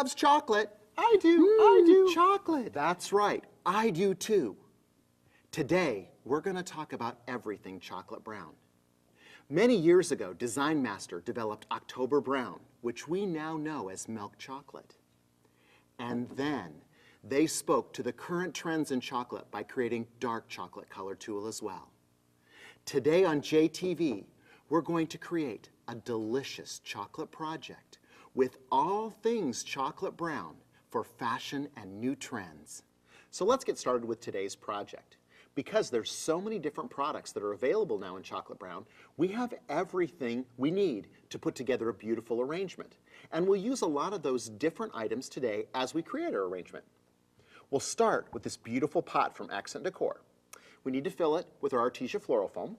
loves chocolate. I do. Chocolate. That's right. I do too. Today, we're going to talk about everything chocolate brown. Many years ago, Design Master developed October Brown, which we now know as milk chocolate. And then they spoke to the current trends in chocolate by creating dark chocolate color tulle as well. Today on JTV, we're going to create a delicious chocolate project with all things chocolate brown for fashion and new trends. So let's get started with today's project. Because there's so many different products that are available now in chocolate brown, we have everything we need to put together a beautiful arrangement. And we'll use a lot of those different items today as we create our arrangement. We'll start with this beautiful pot from Accent Decor. We need to fill it with our Artesia floral foam.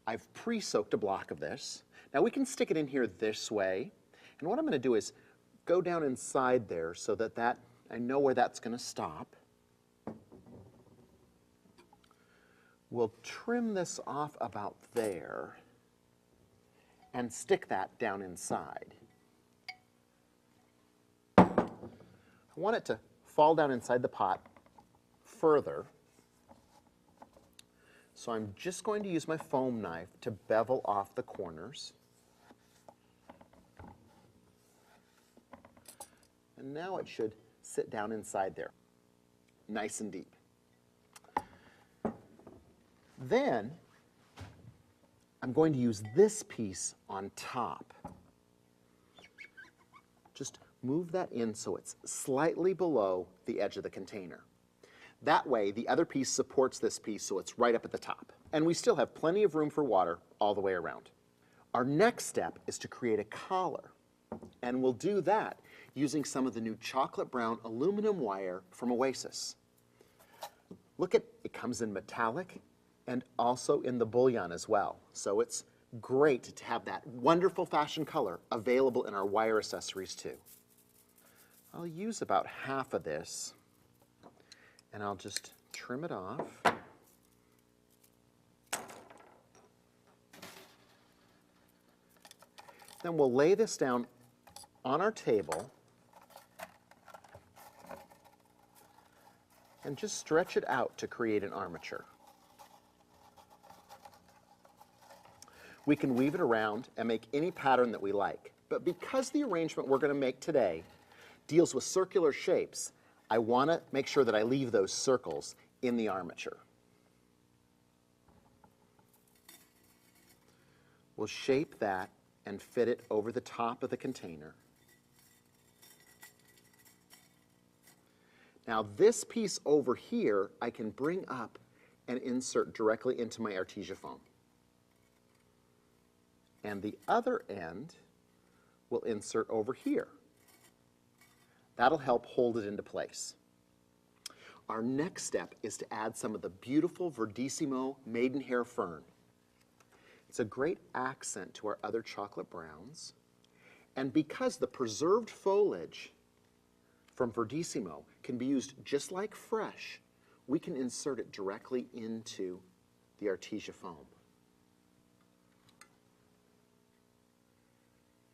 I've pre-soaked a block of this. Now we can stick it in here this way. And what I'm going to do is go down inside there so that I know where that's going to stop. We'll trim this off about there and stick that down inside. I want it to fall down inside the pot further. So I'm just going to use my foam knife to bevel off the corners. And now it should sit down inside there, nice and deep. Then I'm going to use this piece on top. Just move that in so it's slightly below the edge of the container. That way, the other piece supports this piece so it's right up at the top. And we still have plenty of room for water all the way around. Our next step is to create a collar. And we'll do that using some of the new chocolate brown aluminum wire from Oasis. Look at it, comes in metallic and also in the bullion as well. So it's great to have that wonderful fashion color available in our wire accessories too. I'll use about half of this and I'll just trim it off. Then we'll lay this down on our table and just stretch it out to create an armature. We can weave it around and make any pattern that we like, but because the arrangement we're going to make today deals with circular shapes, I want to make sure that I leave those circles in the armature. We'll shape that and fit it over the top of the container. Now this piece over here I can bring up and insert directly into my Artesia foam. And the other end will insert over here. That'll help hold it into place. Our next step is to add some of the beautiful Verdissimo Maidenhair Fern. It's a great accent to our other chocolate browns. And because the preserved foliage from Verdissimo can be used just like fresh, we can insert it directly into the Artesia foam.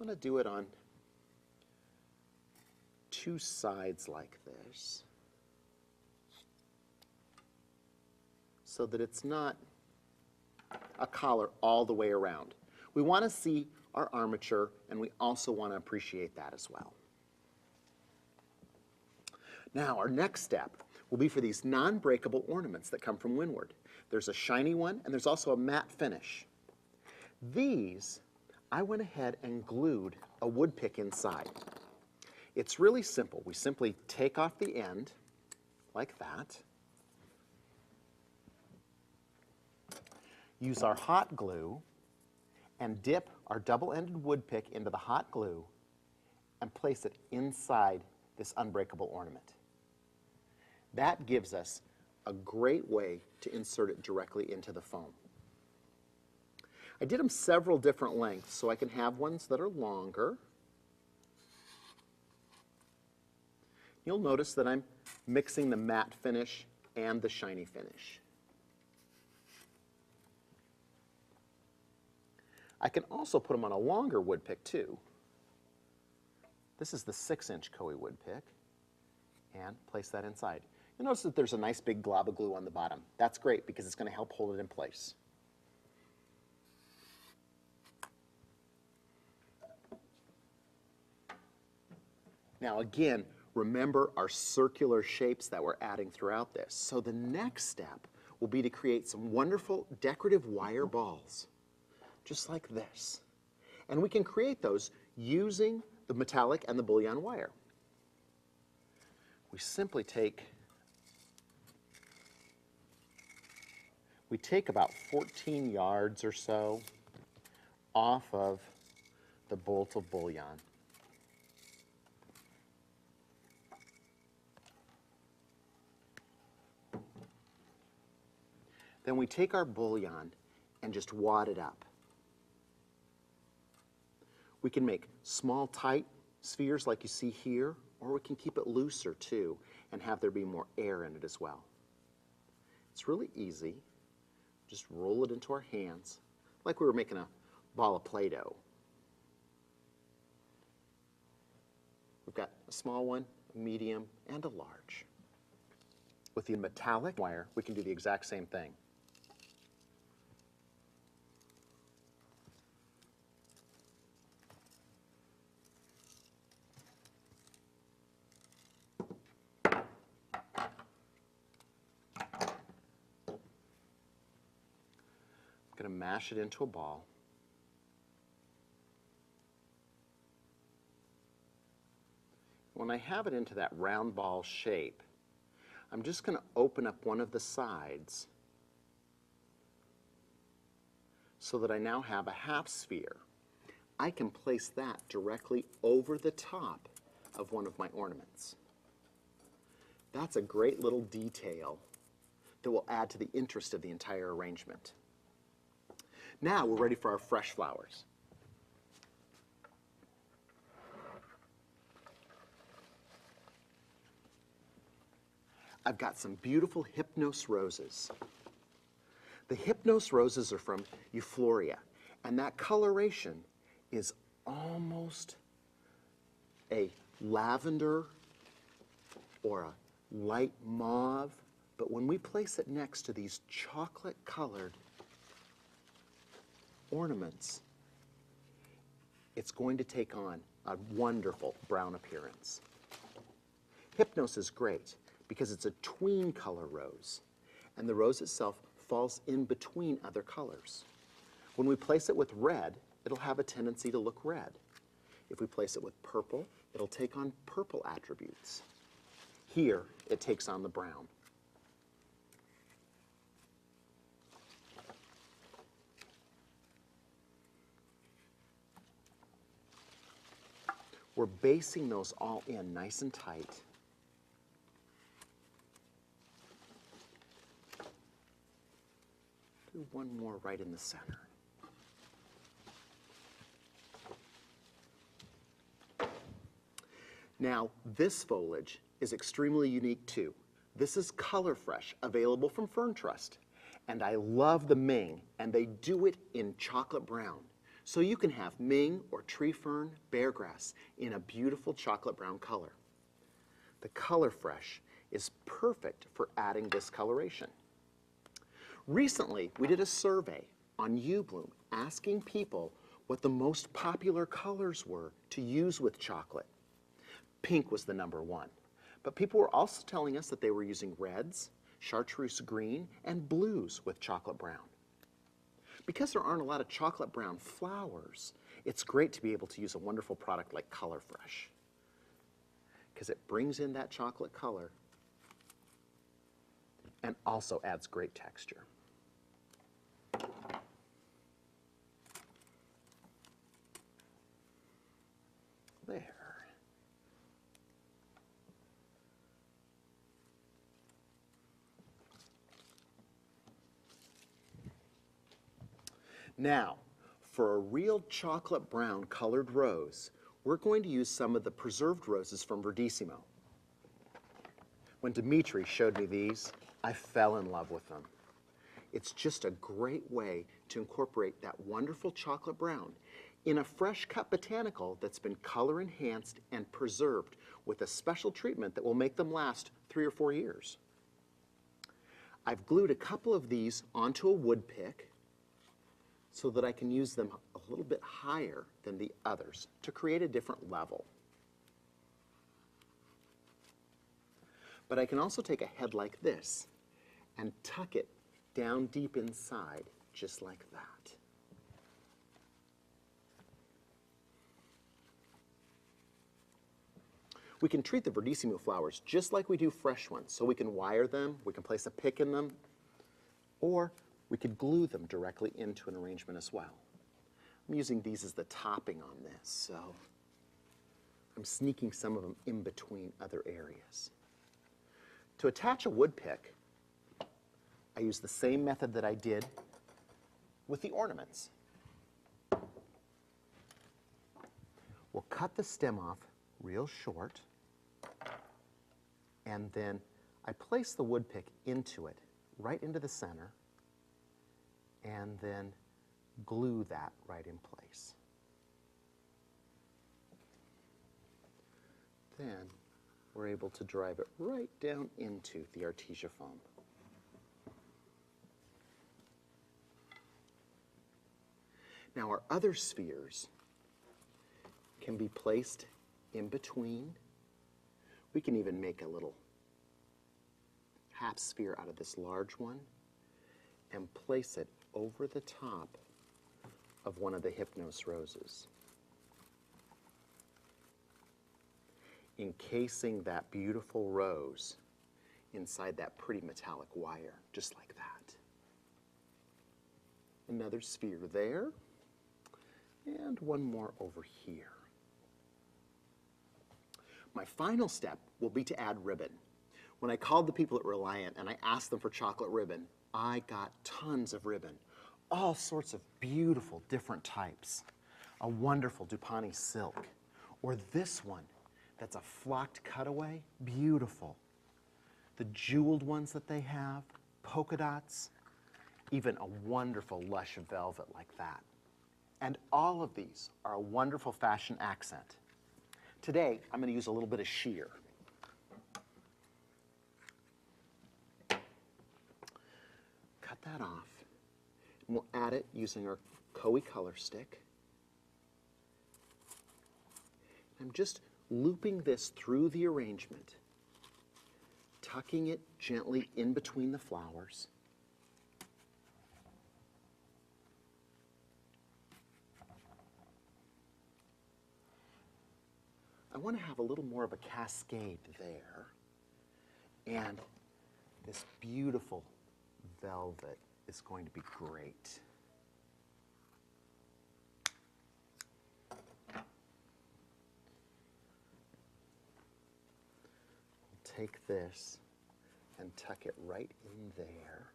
I'm going to do it on two sides like this so that it's not a collar all the way around. We want to see our armature and we also want to appreciate that as well. Now our next step will be for these non-breakable ornaments that come from Windward. There's a shiny one and there's also a matte finish. These I went ahead and glued a wood pick inside. It's really simple. We simply take off the end like that. Use our hot glue and dip our double-ended wood pick into the hot glue and place it inside this unbreakable ornament. That gives us a great way to insert it directly into the foam. I did them several different lengths so I can have ones that are longer. You'll notice that I'm mixing the matte finish and the shiny finish. I can also put them on a longer wood pick too. This is the 6-inch Koei wood pick, and place that inside. You'll notice that there's a nice big glob of glue on the bottom. That's great because it's going to help hold it in place. Now again, remember our circular shapes that we're adding throughout this. So the next step will be to create some wonderful decorative wire balls, just like this. And we can create those using the metallic and the bullion wire. We simply take about 14 yards or so off of the bolt of bullion. Then we take our bullion and just wad it up. We can make small, tight spheres like you see here, or we can keep it looser too and have there be more air in it as well. It's really easy. Just roll it into our hands like we were making a ball of Play-Doh. We've got a small one, a medium, and a large. With the metallic wire, we can do the exact same thing. I'm going to mash it into a ball. When I have it into that round ball shape, I'm just going to open up one of the sides so that I now have a half sphere. I can place that directly over the top of one of my ornaments. That's a great little detail that will add to the interest of the entire arrangement. Now we're ready for our fresh flowers. I've got some beautiful Hypnos roses. The Hypnos roses are from Euphoria, and that coloration is almost a lavender or a light mauve, but when we place it next to these chocolate-colored ornaments, it's going to take on a wonderful brown appearance. Hypnos is great because it's a tween color rose, and the rose itself falls in between other colors. When we place it with red, it'll have a tendency to look red. If we place it with purple, it'll take on purple attributes. Here, it takes on the brown. We're basing those all in nice and tight. Do one more right in the center. Now, this foliage is extremely unique too. This is Color Fresh, available from Fern Trust. And I love the Ming, and they do it in chocolate brown. So you can have Ming or tree fern, beargrass in a beautiful chocolate brown color. The Color Fresh is perfect for adding this coloration. Recently, we did a survey on UBloom asking people what the most popular colors were to use with chocolate. Pink was the #1, but people were also telling us that they were using reds, chartreuse green, and blues with chocolate brown. Because there aren't a lot of chocolate brown flowers, it's great to be able to use a wonderful product like Color Fresh, because it brings in that chocolate color and also adds great texture. There. Now, for a real chocolate brown colored rose, we're going to use some of the preserved roses from Verdissimo. When Dimitri showed me these, I fell in love with them. It's just a great way to incorporate that wonderful chocolate brown in a fresh cut botanical that's been color enhanced and preserved with a special treatment that will make them last 3 or 4 years. I've glued a couple of these onto a wood pick so that I can use them a little bit higher than the others to create a different level. But I can also take a head like this and tuck it down deep inside, just like that. We can treat the verdissimo flowers just like we do fresh ones. So we can wire them, we can place a pick in them, or we could glue them directly into an arrangement as well. I'm using these as the topping on this, so I'm sneaking some of them in between other areas. To attach a wood pick, I use the same method that I did with the ornaments. We'll cut the stem off real short, and then I place the wood pick into it, right into the center, and then glue that right in place. Then we're able to drive it right down into the artesia foam. Now our other spheres can be placed in between. We can even make a little half sphere out of this large one and place it over the top of one of the Hypnos roses, encasing that beautiful rose inside that pretty metallic wire, just like that. Another sphere there, and one more over here. My final step will be to add ribbon. When I called the people at Reliant and I asked them for chocolate ribbon, I got tons of ribbon, all sorts of beautiful different types. A wonderful Dupani silk, or this one that's a flocked cutaway, beautiful. The jeweled ones that they have, polka dots, even a wonderful lush velvet like that. And all of these are a wonderful fashion accent. Today, I'm going to use a little bit of sheer. Cut that off, and we'll add it using our Koei color stick. I'm just looping this through the arrangement, tucking it gently in between the flowers. I want to have a little more of a cascade there, and this beautiful velvet is going to be great. Take this and tuck it right in there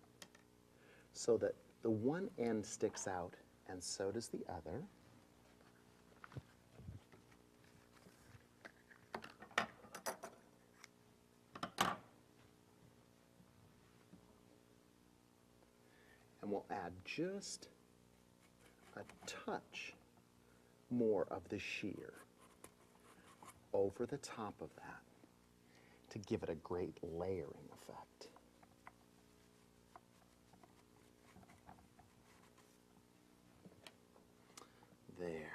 so that the one end sticks out and so does the other. And we'll add just a touch more of the sheer over the top of that to give it a great layering effect. There.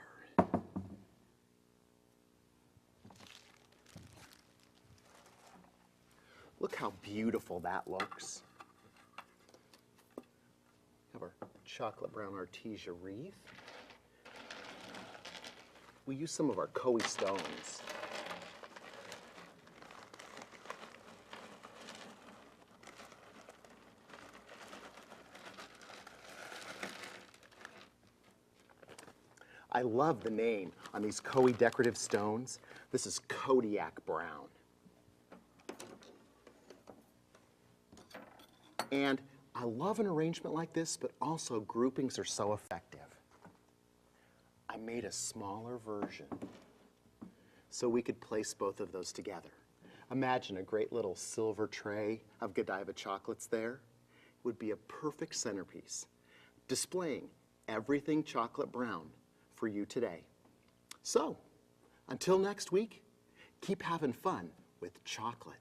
Look how beautiful that looks. Have our chocolate brown artesia wreath. We use some of our Koei stones. I love the name on these Koei decorative stones. This is Kodiak brown. And I love an arrangement like this, but also groupings are so effective. I made a smaller version so we could place both of those together. Imagine a great little silver tray of Godiva chocolates there, would be a perfect centerpiece, displaying everything chocolate brown for you today. So, until next week, keep having fun with chocolate.